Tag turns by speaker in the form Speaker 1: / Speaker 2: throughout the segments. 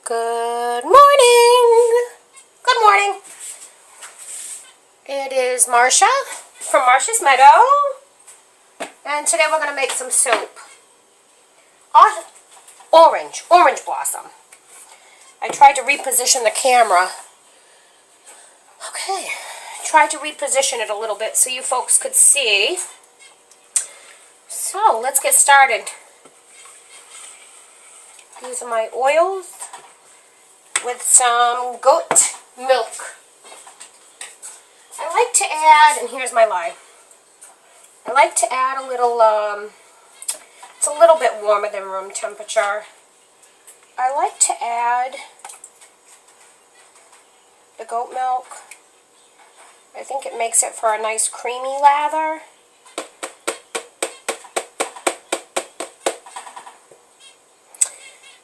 Speaker 1: Good morning! Good morning! It is Marcia from Marcia's Meadow, and today we're going to make some soup. Orange blossom. I tried to reposition the camera. Okay, tried to reposition it a little bit so you folks could see. So, let's get started. These are my oils with some goat milk. I like to add, and here's my lye. I like to add a little, it's a little bit warmer than room temperature. I like to add the goat milk. I think it makes it for a nice creamy lather.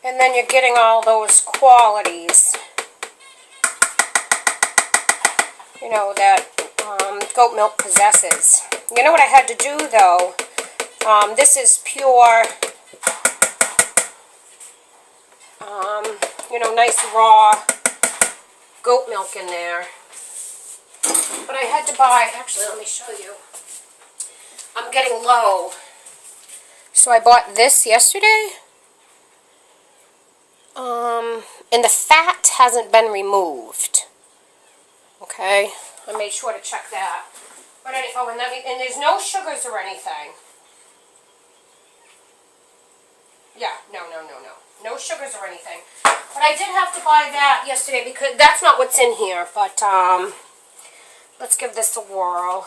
Speaker 1: And then you're getting all those qualities, you know, that goat milk possesses. You know what I had to do, though? This is pure, you know, nice raw goat milk in there. But I had to buy, actually, let me show you. I'm getting low. So I bought this yesterday. And the fat hasn't been removed. Okay, I made sure to check that. But and there's no sugars or anything. Yeah, no sugars or anything. But I did have to buy that yesterday because that's not what's in here. But let's give this a whirl.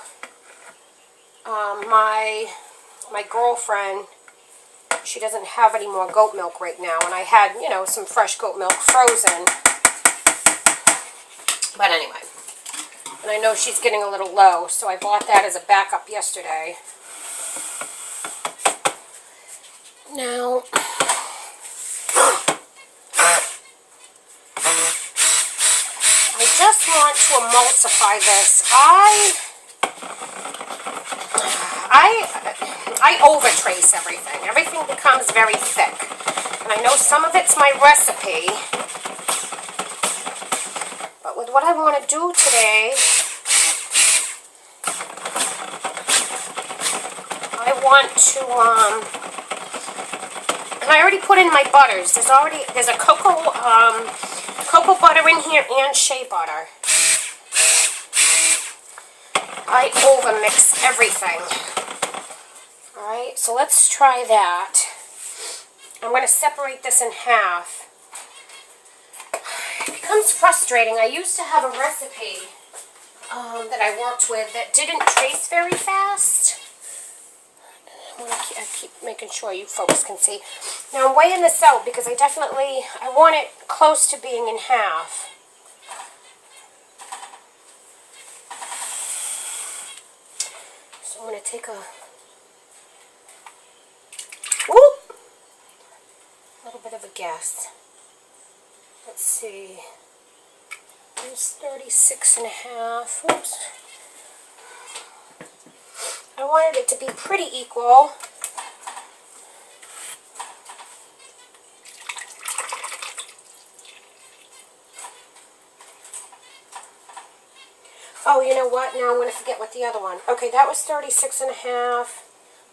Speaker 1: My girlfriend, she doesn't have any more goat milk right now, and I had, you know, some fresh goat milk frozen. But anyway, and I know she's getting a little low, so I bought that as a backup yesterday. Now, I just want to emulsify this. I overtrace everything. Everything becomes very thick. And I know some of it's my recipe. But with what I want to do today, I want to, and I already put in my butters. There's a cocoa butter in here and shea butter. I overmix everything. Alright, so let's try that. I'm going to separate this in half. It becomes frustrating. I used to have a recipe that I worked with that didn't trace very fast. I keep making sure you folks can see. Now I'm weighing this out because I want it close to being in half. So I'm going to take a little bit of a guess. Let's see. There's 36 and a half. Oops. I wanted it to be pretty equal. Oh, you know what? Now I'm going to forget what the other one. Okay, that was 36 and a half.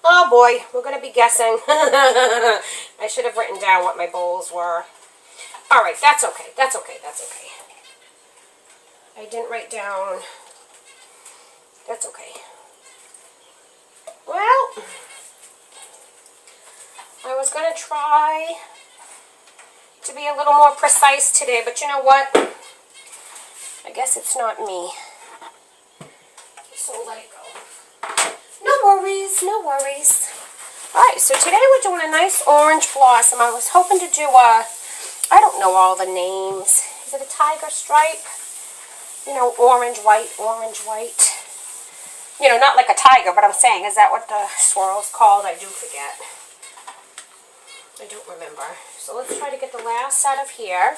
Speaker 1: Oh boy, we're going to be guessing. I should have written down what my bowls were. Alright, that's okay. That's okay. I didn't write down. That's okay. Well, I was going to try to be a little more precise today, but you know what? I guess it's not me. So let it go. No worries. Alright, so today we're doing a nice orange blossom. I was hoping to do I don't know all the names. Is it a tiger stripe? You know, orange, white. You know, not like a tiger, but I'm saying, is that what the swirl's called? I do forget. I don't remember. So let's try to get the last out of here.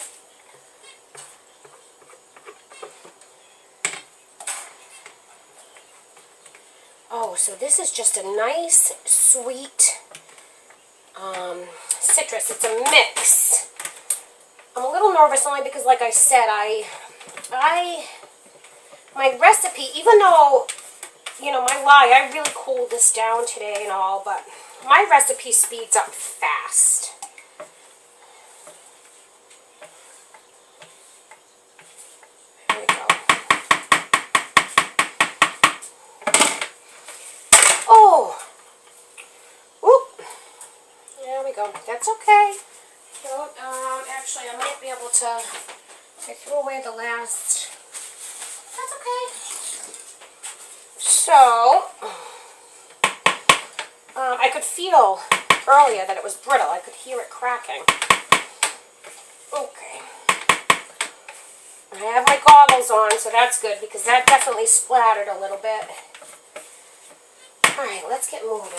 Speaker 1: Oh, so this is just a nice, sweet citrus. It's a I'm a little nervous only because, like I said, my recipe, even though, you know, my lie, I really cooled this down today and all, but my recipe speeds up fast. There we go. Oh! Oop! There we go. That's okay. Don't, actually, I might be able to, I threw away the last, that's okay. So, I could feel earlier that it was brittle. I could hear it cracking. Okay. I have my goggles on, so that's good, because that definitely splattered a little bit. Alright, let's get moving.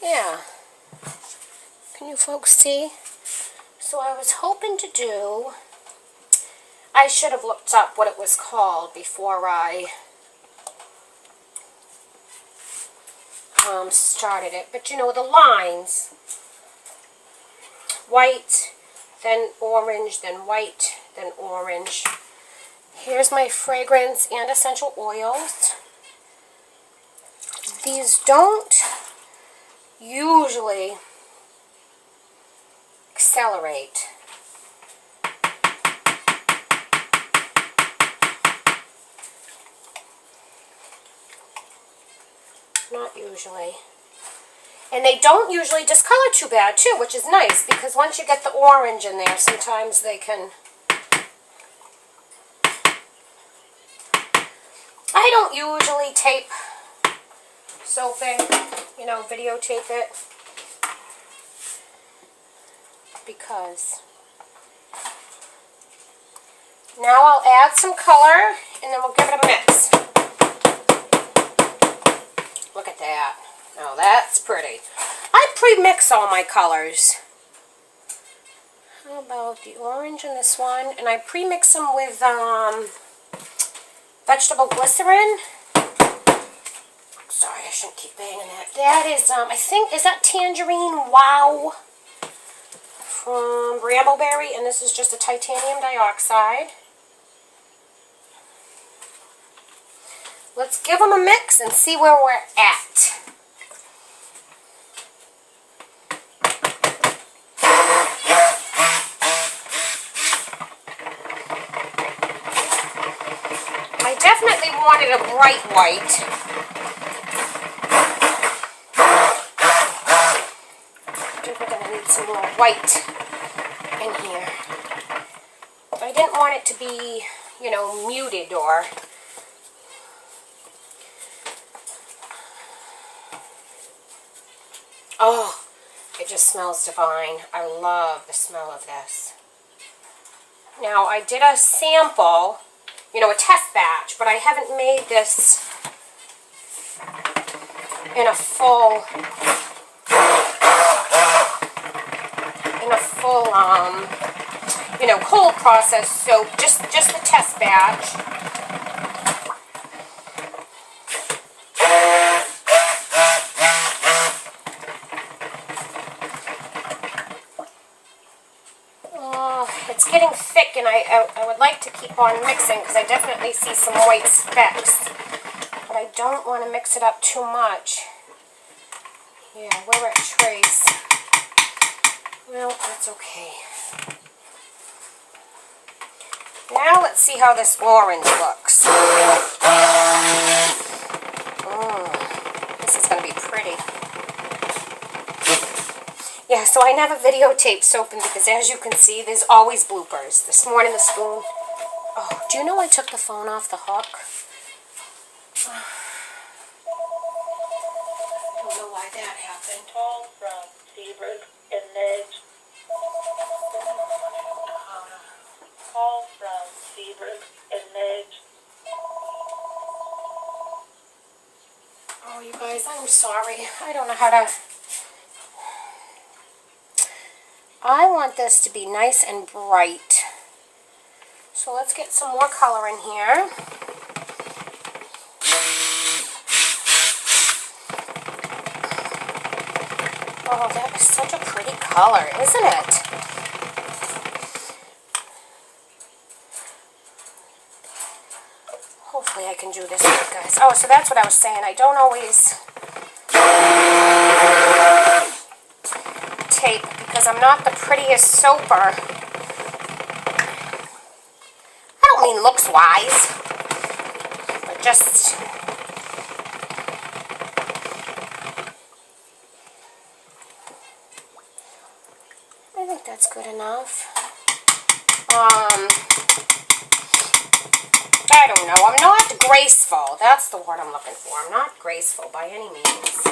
Speaker 1: Yeah. Can you folks see? So I was hoping to do, I should have looked up what it was called before I started it. But you know, the lines, white, then orange, then white, then orange. Here's my fragrance and essential oils. These don't usually accelerate. Not usually. And they don't usually discolor too bad too, which is nice, because once you get the orange in there, sometimes they can... I don't usually tape soaping, you know, videotape it, because now I'll add some color and then we'll give it a mix. Look at that. Oh, that's pretty. I pre-mix all my colors. How about the orange in this one? And I pre-mix them with vegetable glycerin. Sorry, I shouldn't keep banging that. That is, I think, is that Tangerine Wow from Brambleberry, and this is just a titanium dioxide. Let's give them a mix and see where we're at. I definitely wanted a bright white. I think we're going to need some more white in here. I didn't want it to be, you know, muted or... Oh, it just smells divine. I love the smell of this. Now, I did a sample, you know, a test batch, but I haven't made this in a full, you know, cold process soap, just the test batch. It's getting thick, and I would like to keep on mixing because I definitely see some white specks. But I don't want to mix it up too much. Yeah, we're at trace. Well, that's okay. Now let's see how this orange looks. This is going to be pretty. Yeah, so I never videotape soaping because, as you can see, there's always bloopers. This morning, the spoon... Oh, do you know I took the phone off the hook? I don't know why that happened.
Speaker 2: Call from Seabrook and Midge. Call from Seabrook and Midge.
Speaker 1: Oh, you guys, I'm sorry. I don't know how to... I want this to be nice and bright. So let's get some more color in here. Oh, that is such a pretty color, isn't it? Hopefully I can do this right, guys. Oh, so that's what I was saying. I don't always tape because I'm not the prettiest soaper. I don't mean looks-wise, but just... I think that's good enough. I don't know. I'm not graceful. That's the word I'm looking for. I'm not graceful by any means.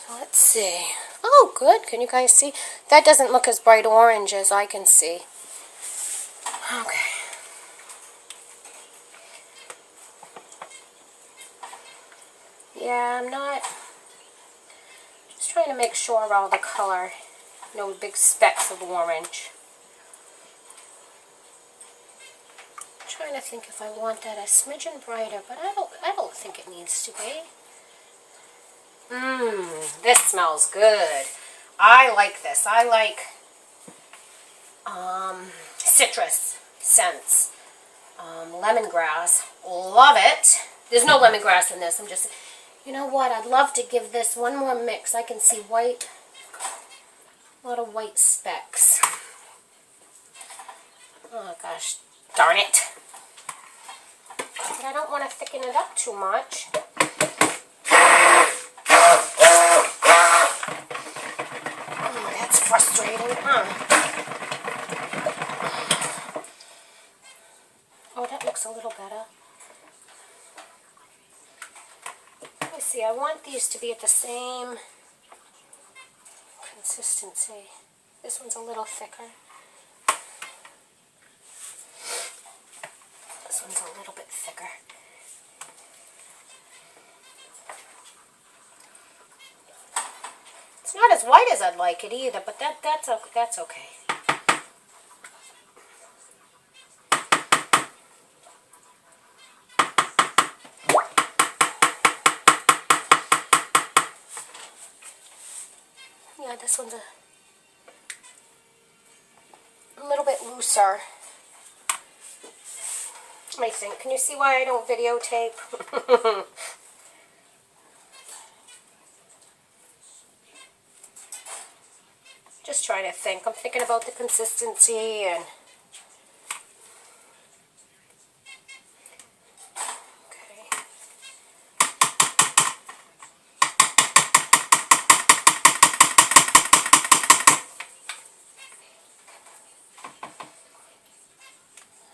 Speaker 1: So let's see. Oh, good. Can you guys see? That doesn't look as bright orange as I can see. Okay. Yeah, I'm not... Just trying to make sure all the color, no big specks of orange. I'm trying to think if I want that a smidgen brighter, but I don't think it needs to be. This smells good. I like this. I like citrus scents. Lemongrass. Love it. There's no lemongrass in this. I'm just... You know what? I'd love to give this one more mix. I can see white, a lot of white specks. Oh gosh, darn it. But I don't want to thicken it up too much. Oh, that's frustrating, huh? Oh, that looks a little better. See, I want these to be at the same consistency. This one's a little thicker. This one's a little bit thicker. It's not as white as I'd like it either, but that's okay. Yeah, this one's a little bit looser, I think. Can you see why I don't videotape? Just trying to think. I'm thinking about the consistency and...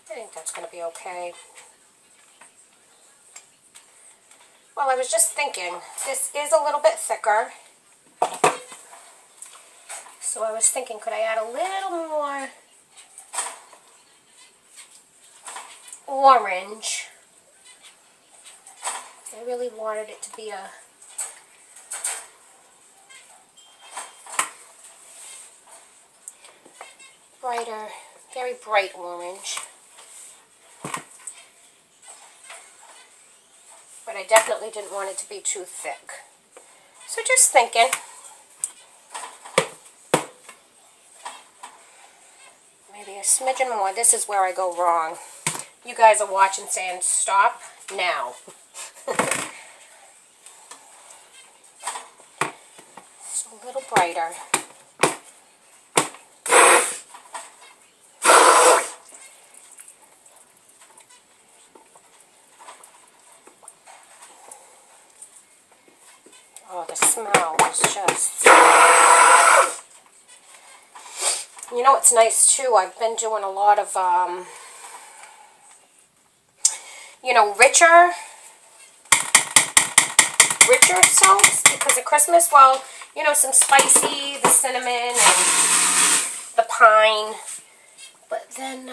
Speaker 1: I think that's going to be okay. Well, I was just thinking, this is a little bit thicker. So I was thinking, could I add a little more orange? I really wanted it to be a brighter, very bright orange. But I definitely didn't want it to be too thick. So just thinking. Maybe a smidgen more. This is where I go wrong. You guys are watching saying, stop now. Just a little brighter. Oh, the smell is just... You know what's nice too? I've been doing a lot of, you know, richer soaps because of Christmas. Well, you know, some spicy, the cinnamon and the pine. But then,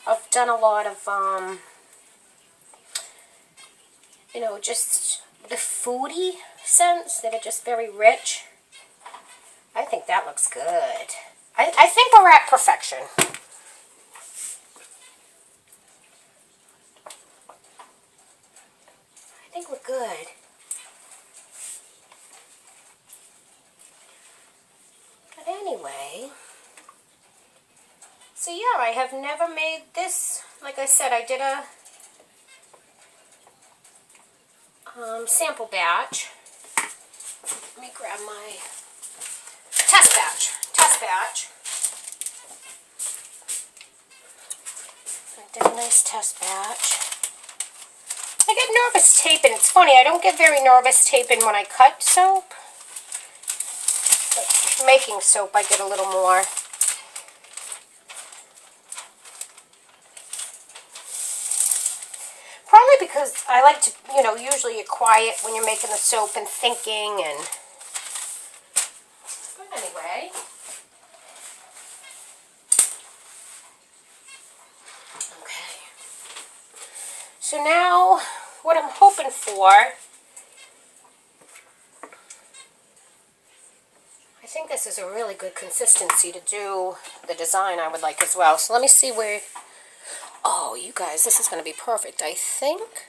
Speaker 1: I've done a lot of, you know, just the foodie scents that are just very rich. I think that looks good. I think we're at perfection. think we're good. But anyway, so yeah, I have never made this. Like I said, I did a sample batch. Let me grab my test batch. I did a nice test batch. I get nervous taping. It's funny, I don't get very nervous taping when I cut soap. But making soap, I get a little more. Probably because I like to, usually you're quiet when you're making the soap and thinking and... But anyway. Okay. So now, what I'm hoping for... I think this is a really good consistency to do the design I would like as well. So let me see where... Oh, you guys, this is going to be perfect. I think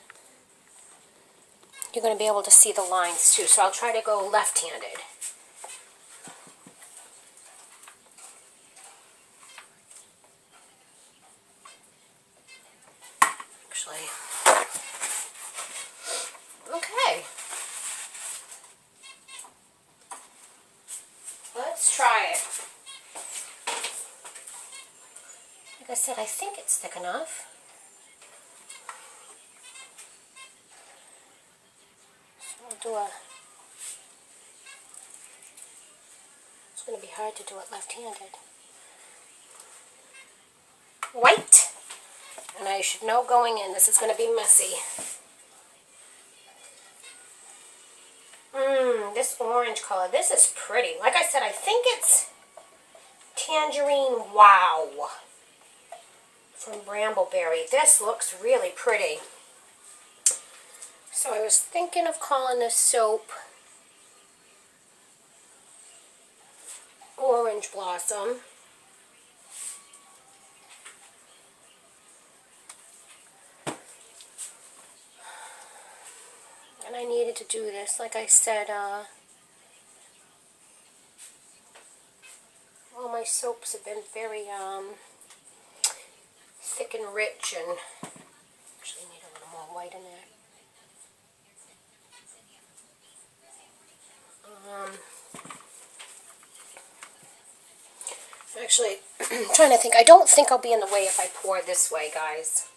Speaker 1: you're going to be able to see the lines too. So I'll try to go left-handed. Actually, okay. Let's try it. Like I said, I think it's thick enough. So we'll do a... It's going to be hard to do it left-handed. White. And I should know going in, this is going to be messy. This orange color, this is pretty. Like I said, I think it's Tangerine Wow from Brambleberry. This looks really pretty. So I was thinking of calling this soap Orange Blossom. And I needed to do this, like I said, all my soaps have been very thick and rich, and actually need a little more white in there. Actually, I'm trying to think. I don't think I'll be in the way if I pour this way, guys.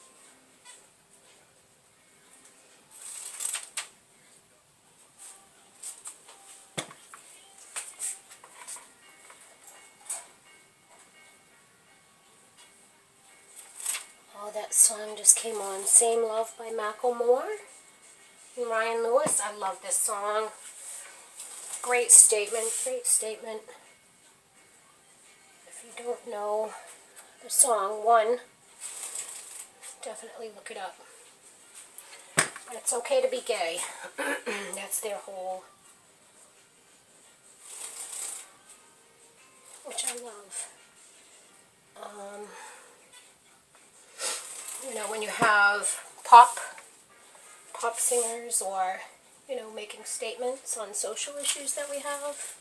Speaker 1: Oh, that song just came on. Same Love by Macklemore and Ryan Lewis. I love this song. Great statement, great statement. If you don't know the song, definitely look it up. But it's okay to be gay. That's their whole... which I love. When you have pop singers or, making statements on social issues that we have,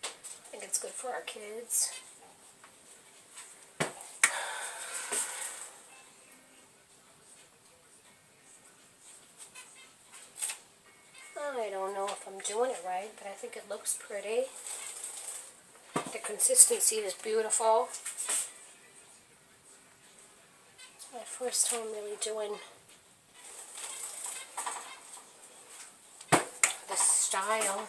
Speaker 1: I think it's good for our kids. I don't know if I'm doing it right, but I think it looks pretty. The consistency is beautiful. It's my first time really doing this style.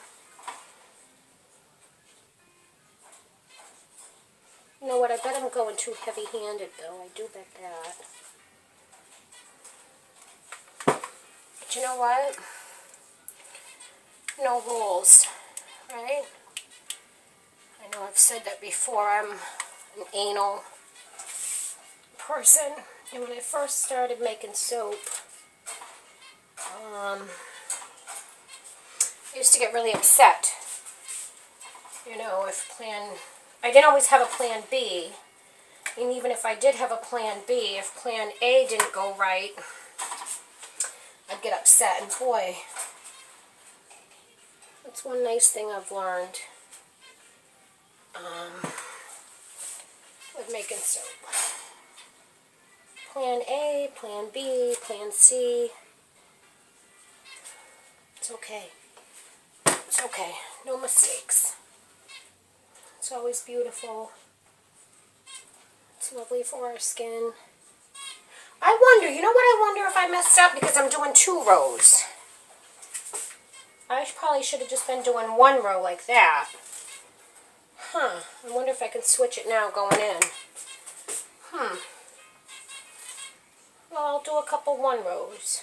Speaker 1: You know what, I bet I'm going too heavy-handed though. I do bet that. But you know what? No rules, right? I know I've said that before. I'm an anal person. And when I first started making soap, I used to get really upset. I didn't always have a plan B. And even if I did have a plan B, if plan A didn't go right, I'd get upset. And boy, that's one nice thing I've learned with making soap. Plan A, Plan B, Plan C. It's okay. It's okay. No mistakes. It's always beautiful. It's lovely for our skin. I wonder, you know what I wonder if I messed up? Because I'm doing 2 rows. I probably should have just been doing 1 row like that. Huh. I wonder if I can switch it now going in. Well, I'll do a couple 1 rows.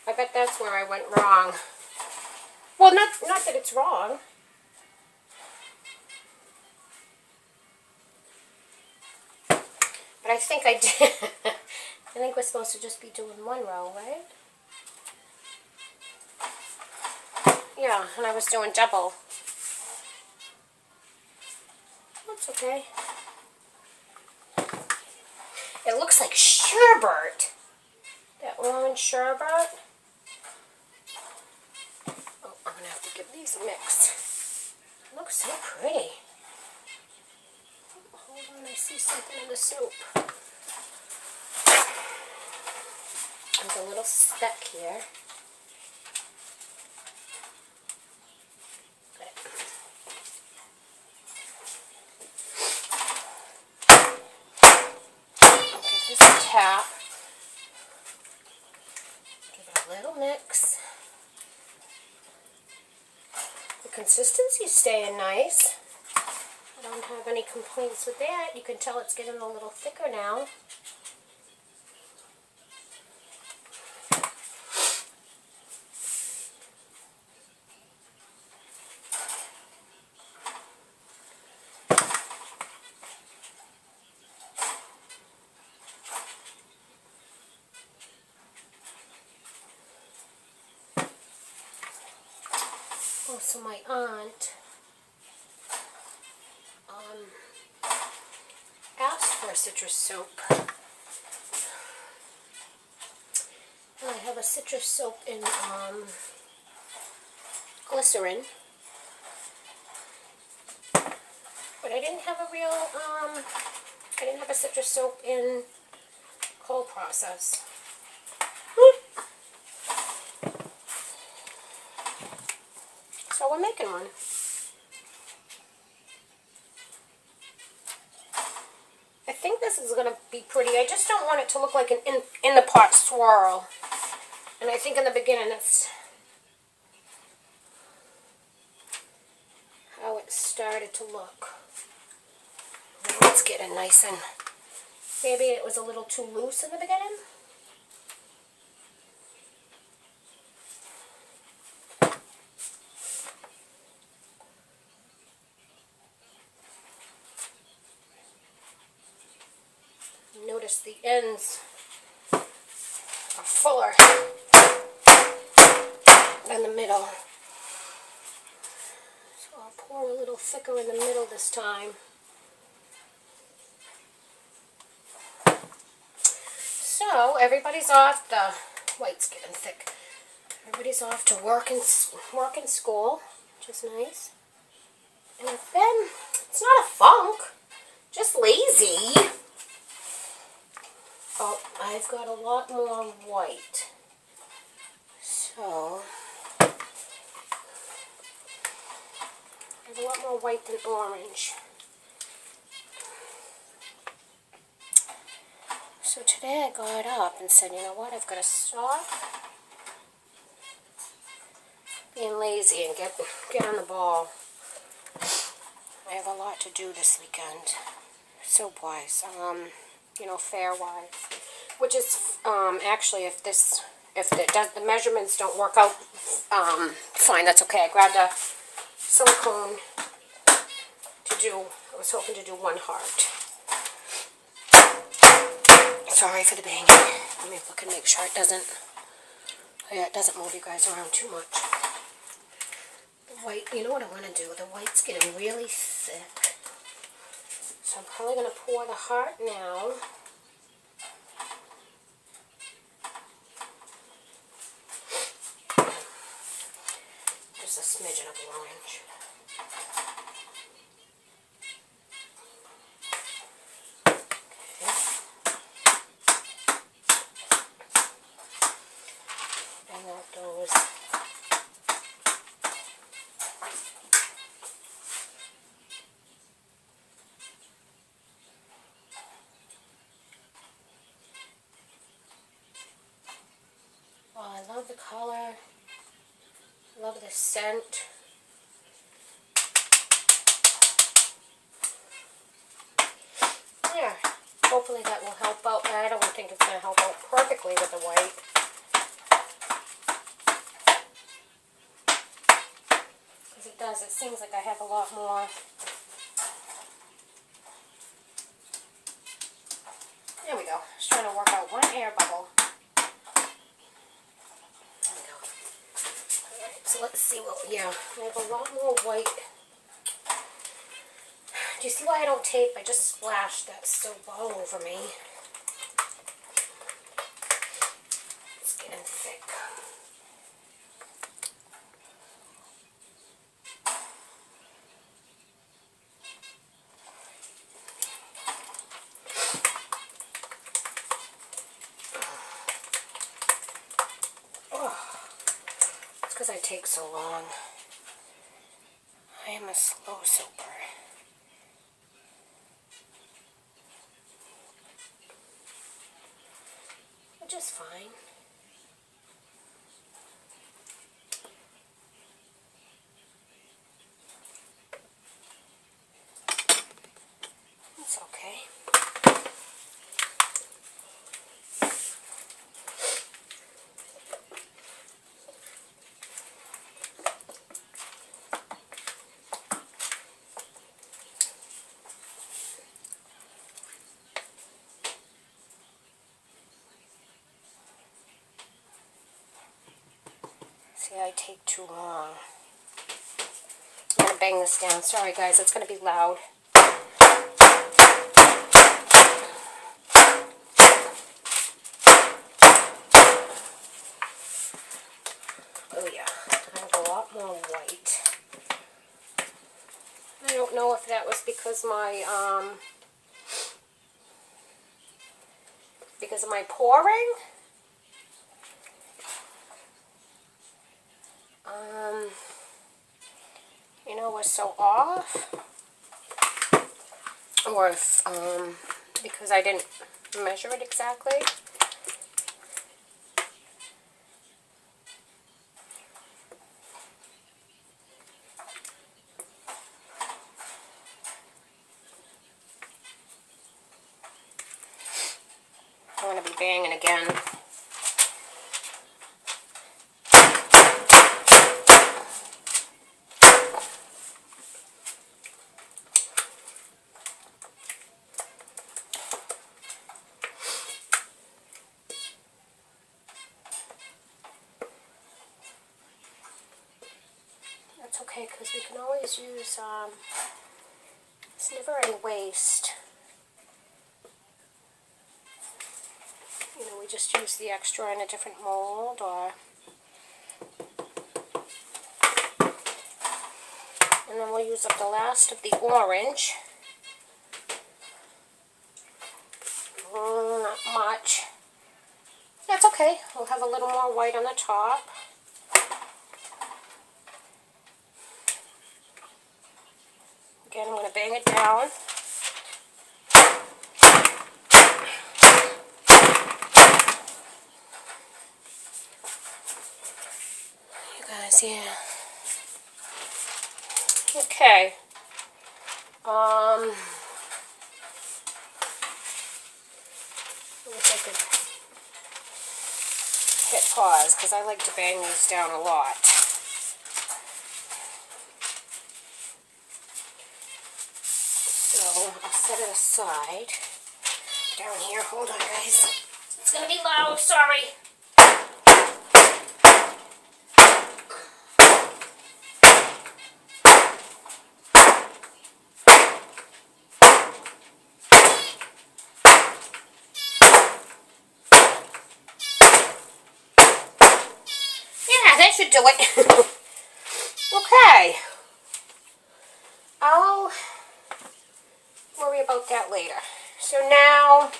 Speaker 1: I bet that's where I went wrong. Well, not that it's wrong. But I think I did. I think we're supposed to just be doing 1 row, right? Yeah, and I was doing double. That's okay. It looks like sherbet. That orange sherbet. Oh, I'm going to have to give these a mix. It looks so pretty. Oh, hold on, I see something in the soap. There's a little speck here. Give this a tap. Give it a little mix. The consistency's staying nice. I don't have any complaints with that. You can tell it's getting a little thicker now. Oh, so my aunt asked for a citrus soap. I have a citrus soap in glycerin, but I didn't have a real I didn't have a citrus soap in cold process. So we're making one. I think this is going to be pretty. I just don't want it to look like an in the pot swirl. And I think in the beginning that's how it started to look. Now it's getting nice and maybe it was a little too loose in the beginning. Notice the ends are fuller than the middle. So I'll pour a little thicker in the middle this time. So everybody's off. The white's getting thick. Everybody's off to work and school, which is nice. And then it's not a funk, just lazy. Oh, I've got a lot more white. So, I have a lot more white than orange. So today I got up and said, you know what, I've got to stop being lazy and get on the ball. I have a lot to do this weekend, soap-wise. You know, fair-wise, which is actually if the measurements don't work out, fine, that's okay. I grabbed a silicone to do. I was hoping to do 1 heart. Sorry for the banging. Let me look and make sure it doesn't. Oh yeah, it doesn't move you guys around too much. The white. You know what I want to do? The white's getting really thick. So I'm probably going to pour the heart now. smidgen of orange. And that goes oh, I love the color. I love the scent. Yeah, hopefully that will help out. I don't think it's going to help out perfectly with the white. Because it does, it seems like I have a lot more. There we go. Just trying to work out one air bubble. There we go. Alright, so let's see what, yeah, we have a lot more white. Do you see why I don't tape? I just splashed that soap all over me. It's getting thick. Oh, it's because I take so long. I am a slow soaper. Which is fine. It's okay. See, I take too long. I'm going to bang this down. Sorry guys, it's going to be loud. Oh yeah, I have a lot more white. I don't know if that was because of my pouring. You know, was so off, or if, because I didn't measure it exactly. I'm going to be banging again. That's okay, because we can always use, it's never any waste. You know, we just use the extra in a different mold, or... And then we'll use up the last of the orange. Not much. That's okay. We'll have a little more white on the top. Again, I'm going to bang it down. You guys, yeah. Okay. I wish I could hit pause, because I like to bang these down a lot. So I'll set it aside. Down here, hold on guys. It's gonna be loud, sorry. Yeah, that should do it. Okay. I'll worry about that later. So now,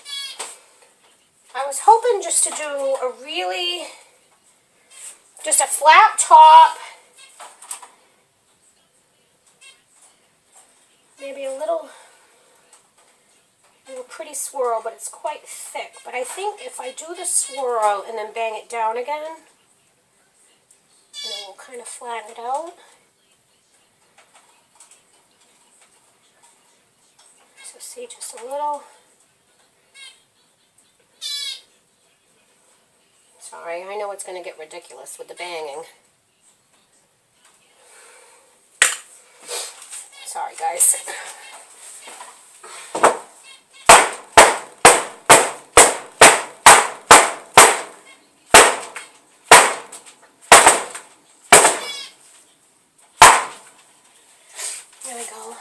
Speaker 1: I was hoping just to do just a flat top, maybe a little pretty swirl, but it's quite thick. But I think if I do the swirl and then bang it down again, and then we'll kind of flatten it out. So see, just a little. Sorry, I know it's going to get ridiculous with the banging. Sorry, guys. There we go.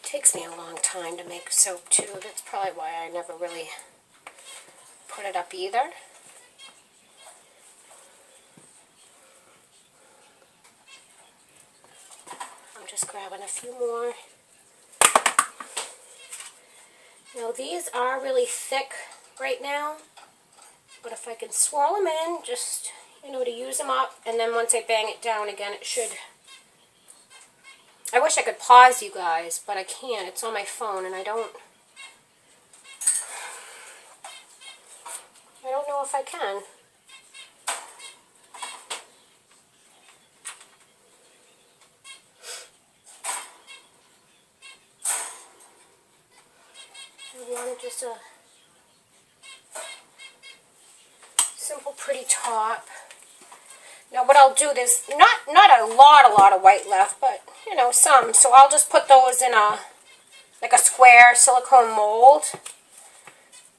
Speaker 1: Takes me a long time to make soap too. That's probably why I never really put it up either. I'm just grabbing a few more. Now these are really thick right now, but if I can swirl them in, just, to use them up, and then once I bang it down again, it should. I wish I could pause you guys, but I can't. It's on my phone, and I don't know if I can. I wanted just a simple, pretty top. Now what I'll do, there's not a lot of white left, but some. So I'll just put those in like a square silicone mold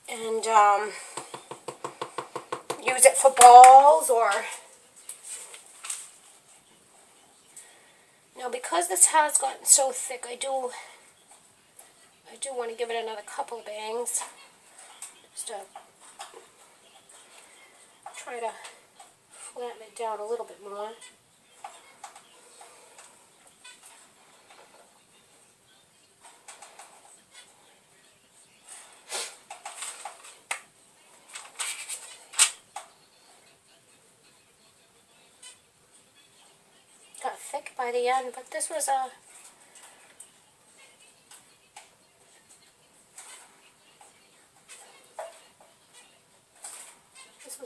Speaker 1: and use it for balls or. Now because this has gotten so thick, I do want to give it another couple of bangs just to try to flatten it down a little bit more. Got thick by the end, but this was a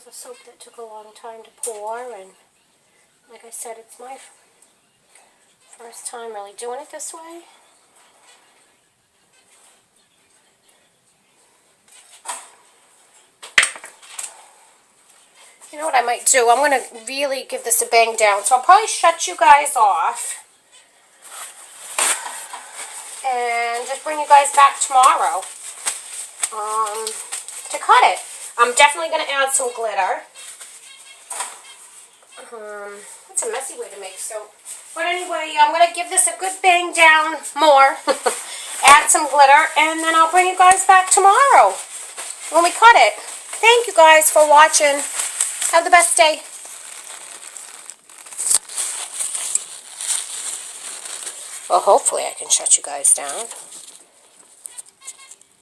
Speaker 1: soap that took a long time to pour, and like I said, it's my first time really doing it this way. You know what I might do? I'm going to really give this a bang down, so I'll probably shut you guys off and just bring you guys back tomorrow to cut it. I'm definitely going to add some glitter. It's a messy way to make soap. But anyway, I'm going to give this a good bang down more. Add some glitter, and then I'll bring you guys back tomorrow when we cut it. Thank you guys for watching. Have the best day. Well, hopefully I can shut you guys down.